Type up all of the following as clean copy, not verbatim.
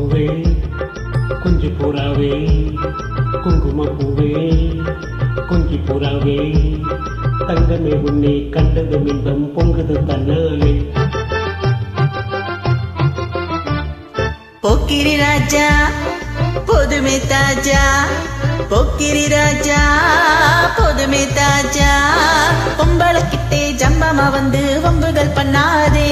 பூவே கொஞ்சி புறாவே குங்கும பூவே கொஞ்சி புறாவே தங்கமே உன்னை கண்டது மின்பம் பொங்குது தன்னாலே. போக்கிரி ராஜா போதுமே தாஜா, போக்கிரி ராஜா போதுமே தாஜா, பொம்பளைக்கிட்டே ஜம்பமா வந்து வம்புகள் பண்ணாதே.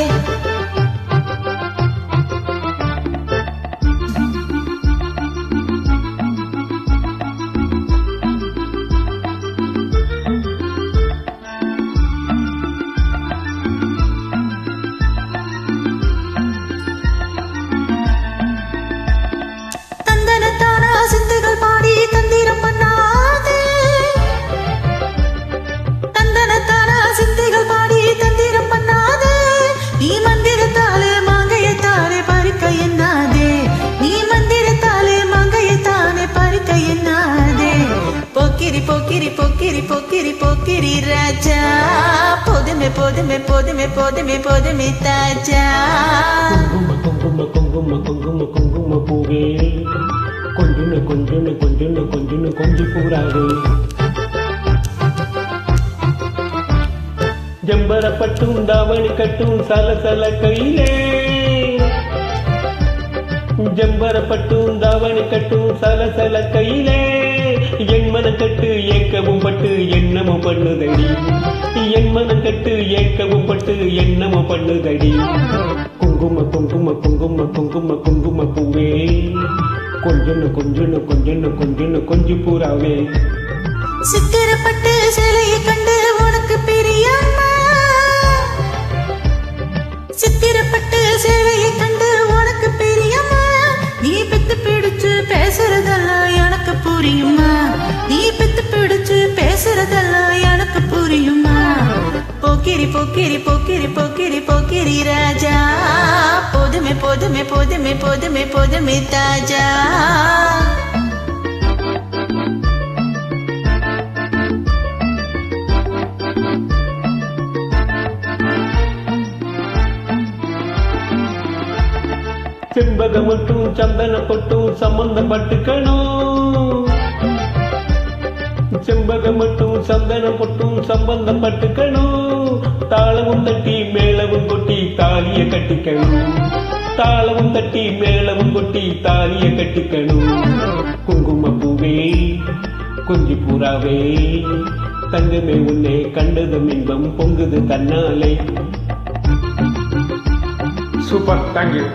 சிந்துகள் பாடி தந்திரம் பண்ணாதே, தந்தனத்தானா சிந்துகள் பாடி தந்திரம் பண்ணாதே, நீ மந்திரத்தாலே மாங்கையத்தானே பறிக்க எண்ணாதே, நீ மந்திரத்தாலே மாங்கையத்தானே பறிக்க எண்ணாதே. போக்கிரி போக்கிரி போக்கிரி போக்கிரி போக்கிரி ராஜா போதுமே போதுமே போதுமே போதுமே போதுமே தாஜா. குங்கும குங்கும குங்கும குங்கும பூவே கொஞ்சுன்னு கொஞ்சுன்னு கொஞ்சுன்னு கொஞ்சுன்னு கொஞ்சி பூராவே ஜம்பரப்பட்டும் தாவணி கட்டும் சலசல கையிலே, ஜம்பரப்பட்டும் தாவணி கட்டும் சலசல கையிலே, என் மனக்கட்டு ஏக்கவும் பட்டு என்னமோ பண்ணுதடி, என் மனக்கட்டு ஏக்கவும் பட்டு என்னமோ பண்ணுதடி. குங்கும குங்கும குங்கும குங்கும குங்கும பூவே கொஞ்சுன்னு கொஞ்சுன்னு கொஞ்சுன்னு கொஞ்சுன்னு கொஞ்சி பூராவே. சித்திரப்பட்டு சிலையை கண்டு உனக்கு பிரியமா, சித்திரப்பட்டு சிலையை கண்டு உனக்கு பிரியமா, நீ பெத்து பிடிச்சு பேசுறதெல்லாம் எனக்கு புரியுமா, நீ பெத்து பிடிச்சு பேசுறதெல்லாம் எனக்கு புரியுமா. போக்கிரி போக்கிரி போக்கிரி போக்கிரி போக்கிரி ராஜா போதுமே போதுமே போதுமே போதுமே போதுமே தாஜா. செம்பகம் மட்டும் சந்தன பொட்டும் சம்பந்தப்பட்டுக்கணும், செம்பகம் மட்டும் சந்தன பொட்டும் சம்பந்தப்பட்டுக்கணும், தாளமும் தட்டி மேளவும் கொட்டி தாலிய கட்டிக்கணும், தாளமும் தட்டி மேளவும் கொட்டி தாலிய கட்டிக்கணும். குங்கும பூவே கொஞ்சி பூராவே தங்கமே உன்னை கண்டது மின்பம் பொங்குது தன்னாலே. Super, thank you.